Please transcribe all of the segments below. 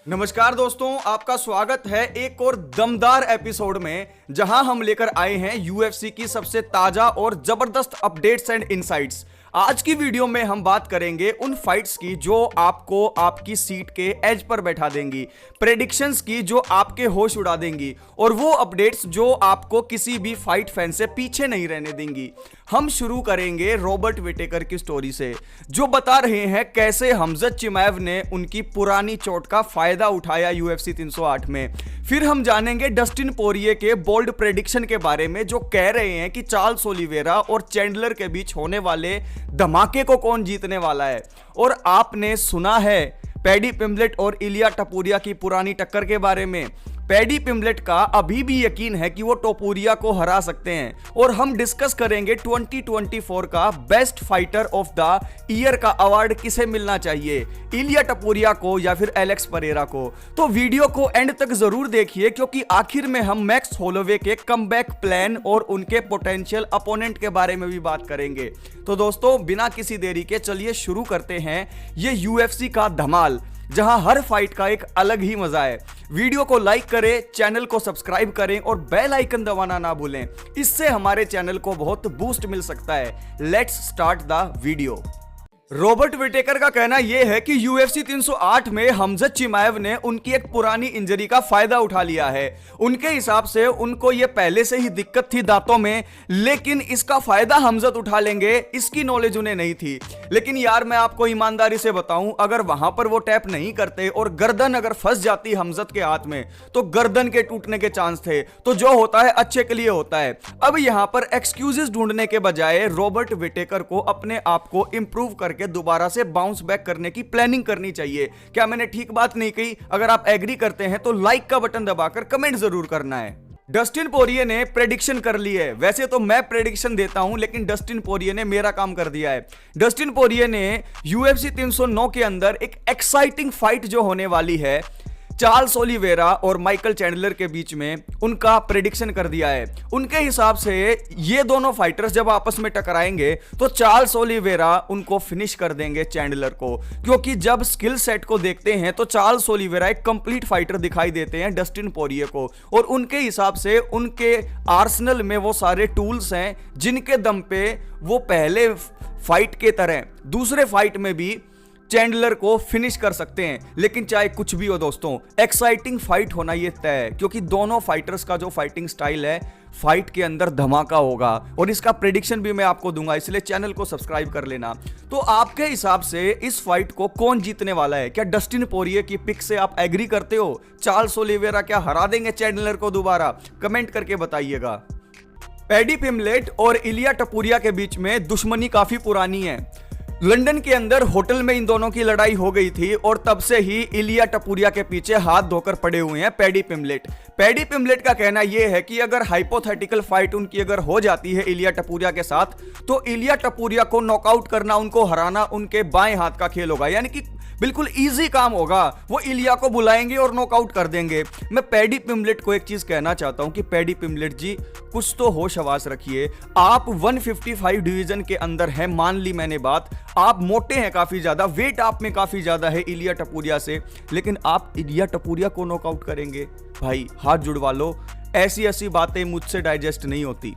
नमस्कार दोस्तों, आपका स्वागत है एक और दमदार एपिसोड में, जहां हम लेकर आए हैं यूएफसी की सबसे ताजा और जबरदस्त अपडेट्स एंड इनसाइट्स। आज की वीडियो में हम बात करेंगे उन फाइट्स की जो आपको आपकी सीट के एज पर बैठा देंगी, प्रेडिक्शंस की जो आपके होश उड़ा देंगी, और वो अपडेट्स जो आपको किसी भी फाइट फैन से पीछे नहीं रहने देंगी। हम शुरू करेंगे रॉबर्ट विटेकर की स्टोरी से, जो बता रहे हैं कैसे हमजत चिमाएव ने उनकी पुरानी चोट का फायदा उठाया यूएफसी 308 में। फिर हम जानेंगे डस्टिन पोरिये के बोल्ड प्रेडिक्शन के बारे में, जो कह रहे हैं कि चार्ल्स ओलिवेरा और चैंडलर के बीच होने वाले धमाके को कौन जीतने वाला है। और आपने सुना है पैडी पिम्बलेट और इलिया टपुरिया की पुरानी टक्कर के बारे में। पैडी पिम्बलेट का अभी भी यकीन है कि वो टोपुरिया को हरा सकते हैं, और हम डिस्कस करेंगे 2024 का best fighter of the year का अवार्ड किसे मिलना चाहिए, इलिया टपुरिया को या फिर एलेक्स परेरा को। तो वीडियो को एंड तक जरूर देखिए, क्योंकि आखिर में हम मैक्स होलोवे के कमबैक प्लान और उनके पोटेंशियल अपोनेंट के बारे में भी बात करेंगे। तो दोस्तों, बिना किसी देरी के चलिए शुरू करते हैं ये यूएफसी का धमाल, जहां हर फाइट का एक अलग ही मजा है। वीडियो को लाइक करें, चैनल को सब्सक्राइब करें और बेल आइकन दबाना ना भूलें, इससे हमारे चैनल को बहुत बूस्ट मिल सकता है। Let's start the video. Robert Whittaker का कहना यह है कि यूएफसी 308 में हमजत चिमाएव ने उनकी एक पुरानी इंजरी का फायदा उठा लिया है। उनके हिसाब से उनको यह पहले से ही दिक्कत थी दांतों में, लेकिन इसका फायदा हमजत उठा लेंगे इसकी नॉलेज उन्हें नहीं थी। लेकिन यार, मैं आपको ईमानदारी से बताऊं, अगर वहां पर वो टैप नहीं करते और गर्दन अगर फंस जाती हमजत के हाथ में, तो गर्दन के टूटने के चांस थे। तो जो होता है अच्छे के लिए होता है। अब यहां पर एक्सक्यूजेस ढूंढने के बजाय रॉबर्ट विटेकर को अपने आप को इंप्रूव करके दोबारा से बाउंस बैक करने की प्लानिंग करनी चाहिए। क्या मैंने ठीक बात नहीं कही? अगर आप एग्री करते हैं तो लाइक का बटन दबाकर कमेंट जरूर करना है। डस्टिन पोरिये ने प्रेडिक्शन कर ली है। वैसे तो मैं प्रेडिक्शन देता हूं, लेकिन डस्टिन पोरिये ने मेरा काम कर दिया है। डस्टिन पोरिये ने यूएफसी 309 के अंदर एक एक्साइटिंग फाइट जो होने वाली है चार्ल्स ओलिवेरा और माइकल चैंडलर के बीच में, उनका प्रेडिक्शन कर दिया है। उनके हिसाब से ये दोनों फाइटर्स जब आपस में टकराएंगे तो चार्ल्स ओलिवेरा उनको फिनिश कर देंगे चैंडलर को, क्योंकि जब स्किल सेट को देखते हैं तो चार्ल्स ओलिवेरा एक कंप्लीट फाइटर दिखाई देते हैं डस्टिन पोरिये को, और उनके हिसाब से उनके आर्सेनल में वो सारे टूल्स हैं जिनके दम पे वो पहले फाइट के तरह दूसरे फाइट में भी चैंडलर को फिनिश कर सकते हैं। लेकिन चाहे कुछ भी हो दोस्तों, एक्साइटिंग फाइट होना ये तय है, क्योंकि दोनों फाइटर्स का जो फाइटिंग स्टाइल है, फाइट के अंदर धमाका होगा, और इसका प्रेडिक्शन भी मैं आपको दूंगा, इसलिए चैनल को सब्सक्राइब कर लेना। तो आपके हिसाब से इस फाइट को कौन जीतने वाला है? क्या डस्टिन पोरिये की पिक से आप एग्री करते हो? चार्ल्स ओलिवेरा क्या हरा देंगे चैंडलर को दोबारा? कमेंट करके बताइएगा। पैडी पिम्बलेट और इलिया टपुरिया के बीच में दुश्मनी काफी पुरानी है। लंदन के अंदर होटल में इन दोनों की लड़ाई हो गई थी, और तब से ही इलिया टपुरिया के पीछे हाथ धोकर पड़े हुए हैं पैडी पिम्बलेट। पैडी पिम्बलेट का कहना यह है कि अगर हाइपोथेटिकल फाइट उनकी अगर हो जाती है इलिया टपुरिया के साथ, तो इलिया टपुरिया को नॉकआउट करना, उनको हराना उनके बाएं हाथ का खेल होगा, यानी कि बिल्कुल इजी काम होगा। वो इलिया को बुलाएंगे और नॉकआउट कर देंगे। मैं पैडी पिम्बलेट को एक चीज कहना चाहता हूं कि पैडी पिम्बलेट जी, कुछ तो होश हवास रखिए। आप 155 डिवीजन के अंदर हैं, मान ली मैंने बात। आप मोटे हैं काफी ज्यादा, वेट आप में काफी ज्यादा है इलिया टपुरिया से, लेकिन आप इलिया टपुरिया को नॉकआउट करेंगे? भाई हाथ जुड़वा लो, ऐसी ऐसी बातें मुझसे डाइजेस्ट नहीं होती।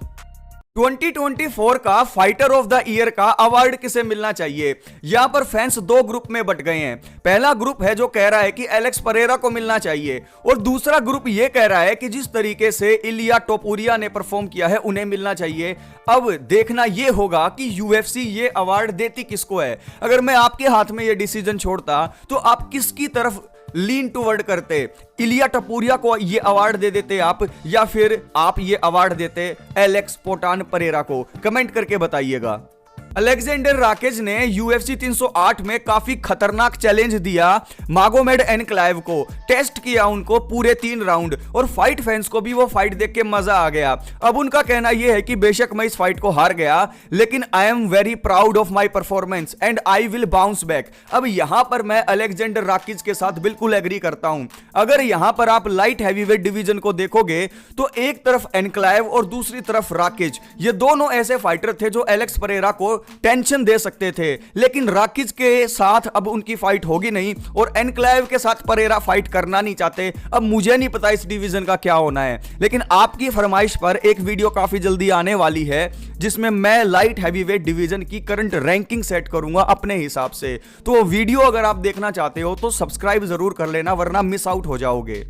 2024 का फाइटर ऑफ द ईयर का अवार्ड किसे मिलना चाहिए? यहां पर फैंस दो ग्रुप में बट गए हैं। पहला ग्रुप है जो कह रहा है कि एलेक्स परेरा को मिलना चाहिए, और दूसरा ग्रुप यह कह रहा है कि जिस तरीके से इलिया टपुरिया ने परफॉर्म किया है उन्हें मिलना चाहिए। अब देखना यह होगा कि यूएफसी ये अवार्ड देती किसको है। अगर मैं आपके हाथ में यह डिसीजन छोड़ता तो आप किसकी तरफ लीन टूवर्ड करते? इलिया टपुरिया को ये अवार्ड दे देते आप, या फिर आप ये अवार्ड देते एलेक्स पोटान परेरा को? कमेंट करके बताइएगा। अलेक्जेंडर राकेज ने यूएफसी 308 में काफी खतरनाक चैलेंज दिया मागोमेड एनक्लाइव को। टेस्ट किया उनको पूरे 3 राउंड, और फाइट फैंस को भी वो फाइट देख के मजा आ गया। अब उनका कहना यह है कि बेशक मैं इस फाइट को हार गया, लेकिन I am very proud of my performance and I will bounce back. अब यहां पर मैं अलेक्जेंडर राकेज के साथ बिल्कुल एग्री करता हूं। अगर यहां पर आप लाइट हैवीवेट डिवीजन को देखोगे तो एक तरफ एनक्लाइव और दूसरी तरफ राकेज, ये दोनों ऐसे फाइटर थे जो एलेक्स परेरा को टेंशन दे सकते थे, लेकिन राकिज के साथ अब उनकी फाइट होगी नहीं और एनक्लेव के साथ परेरा फाइट करना नहीं चाहते। अब मुझे नहीं पता इस डिवीजन का क्या होना है, लेकिन आपकी फरमाइश पर एक वीडियो काफी जल्दी आने वाली है जिसमें मैं लाइट हैवीवेट डिवीजन की करंट रैंकिंग सेट करूंगा अपने हिसाब से। तो वो वीडियो अगर आप देखना चाहते हो तो सब्सक्राइब जरूर कर लेना, वरना मिस आउट हो जाओगे।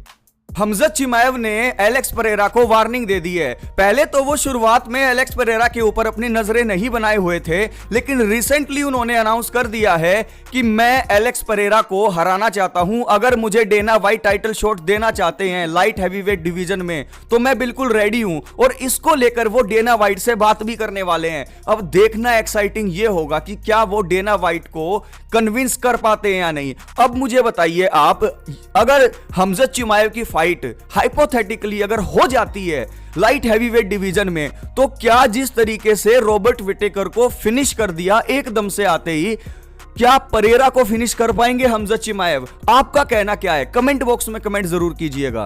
हमजत चिमाएव ने एलेक्स परेरा को वार्निंग दे दी है। पहले तो वो शुरुआत में एलेक्स परेरा के ऊपर अपनी नजरें नहीं बनाए हुए थे, लेकिन रिसेंटली उन्होंने अनाउंस कर दिया है कि मैं एलेक्स परेरा को हराना चाहता हूं। अगर मुझे डेना वाइट टाइटल शॉट देना चाहते हैं लाइट हैवीवेट डिवीजन में तो मैं बिल्कुल रेडी हूं, और इसको लेकर वो डेना वाइट से बात भी करने वाले हैं। अब देखना एक्साइटिंग ये होगा कि क्या वो डेना वाइट को कन्विंस कर पाते हैं या नहीं। अब मुझे बताइए आप, अगर हमजत चिमाएव की फाइट हाइपोथेटिकली अगर हो जाती है लाइट हैवीवेट डिवीजन में, तो क्या जिस तरीके से रॉबर्ट विटेकर को फिनिश कर दिया एकदम से आते ही, क्या परेरा को फिनिश कर पाएंगे हमजत चिमाएव? आपका कहना क्या है? कमेंट बॉक्स में कमेंट जरूर कीजिएगा।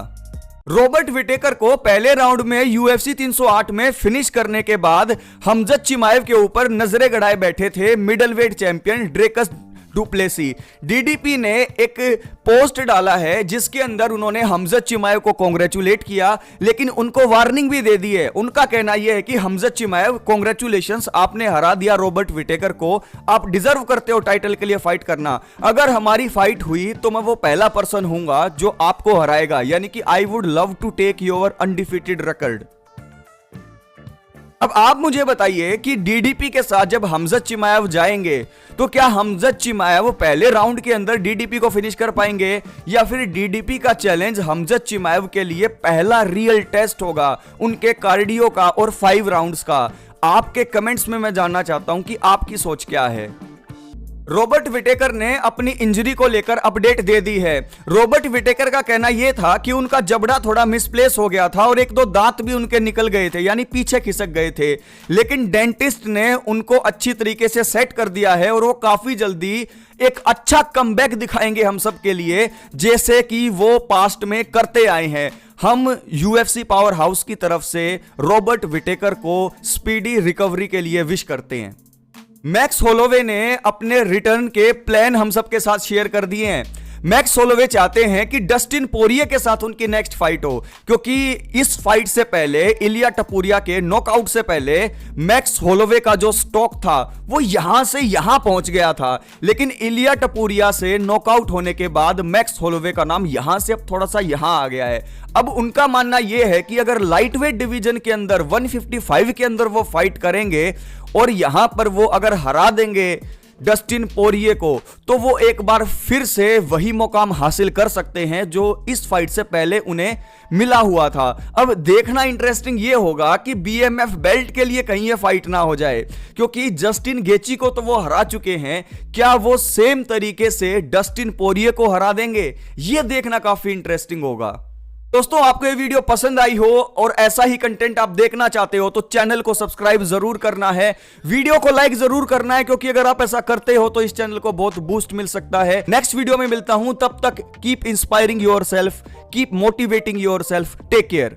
रॉबर्ट विटेकर को पहले राउंड में UFC 308 में फिनिश करने के बाद हमजत चिमाएव के ऊपर नजरें गड़ाए बैठे थे मिडलवेट चैंपियन ड्रेकस डुप्लेसी। डीडीपी ने एक पोस्ट डाला है जिसके अंदर उन्होंने हमजत चिमाएव को कांग्रेचुलेट किया, लेकिन उनको वार्निंग भी दे दी है। उनका कहना यह है कि हमजत चिमाएव, कांग्रेचुलेशंस, आपने हरा दिया रॉबर्ट विटेकर को, आप डिजर्व करते हो टाइटल के लिए फाइट करना। अगर हमारी फाइट हुई तो मैं वो पहला पर्सन हूंगा जो आपको हराएगा, यानी कि I would love to take your undefeated record. अब आप मुझे बताइए कि डीडीपी के साथ जब हमजत चिमाएव जाएंगे तो क्या हमजत चिमाएव पहले राउंड के अंदर डीडीपी को फिनिश कर पाएंगे, या फिर डीडीपी का चैलेंज हमजत चिमाएव के लिए पहला रियल टेस्ट होगा उनके कार्डियो का और 5 राउंड्स का? आपके कमेंट्स में मैं जानना चाहता हूं कि आपकी सोच क्या है। रॉबर्ट विटेकर ने अपनी इंजरी को लेकर अपडेट दे दी है। रॉबर्ट विटेकर का कहना यह था कि उनका जबड़ा थोड़ा मिसप्लेस हो गया था और 1-2 दांत भी उनके निकल गए थे, यानी पीछे खिसक गए थे, लेकिन डेंटिस्ट ने उनको अच्छी तरीके से सेट कर दिया है और वो काफी जल्दी एक अच्छा कमबैक दिखाएंगे हम सब के लिए, जैसे कि वो पास्ट में करते आए हैं। हम UFC पावर हाउस की तरफ से रॉबर्ट विटेकर को स्पीडी रिकवरी के लिए विश करते हैं। मैक्स होलोवे ने अपने रिटर्न के प्लान हम सबके साथ शेयर कर दिए हैं। मैक्स होलोवे चाहते हैं कि डस्टिन पोरिये के साथ उनकी नेक्स्ट फाइट हो, क्योंकि इस फाइट से पहले, इलिया टपुरिया के नॉकआउट से पहले, मैक्स होलोवे का जो स्टॉक था वो यहां से यहां पहुंच गया था, लेकिन इलिया टपुरिया से नॉकआउट होने के बाद मैक्स होलोवे का नाम यहां से अब थोड़ा सा यहां आ गया है। अब उनका मानना यह है कि अगर लाइटवेट डिवीजन के अंदर 155 के अंदर वो फाइट करेंगे और यहां पर वो अगर हरा देंगे डस्टिन पोरिये को, तो वो एक बार फिर से वही मुकाम हासिल कर सकते हैं जो इस फाइट से पहले उन्हें मिला हुआ था। अब देखना इंटरेस्टिंग ये होगा कि BMF बेल्ट के लिए कहीं ये फाइट ना हो जाए, क्योंकि जस्टिन गेची को तो वो हरा चुके हैं, क्या वो सेम तरीके से डस्टिन पोरिये को हरा देंगे? ये देखना काफी इंटरेस्टिंग होगा। दोस्तों, आपको ये वीडियो पसंद आई हो और ऐसा ही कंटेंट आप देखना चाहते हो तो चैनल को सब्सक्राइब जरूर करना है, वीडियो को लाइक जरूर करना है, क्योंकि अगर आप ऐसा करते हो तो इस चैनल को बहुत बूस्ट मिल सकता है। नेक्स्ट वीडियो में मिलता हूं, तब तक keep inspiring yourself, keep motivating yourself, take care.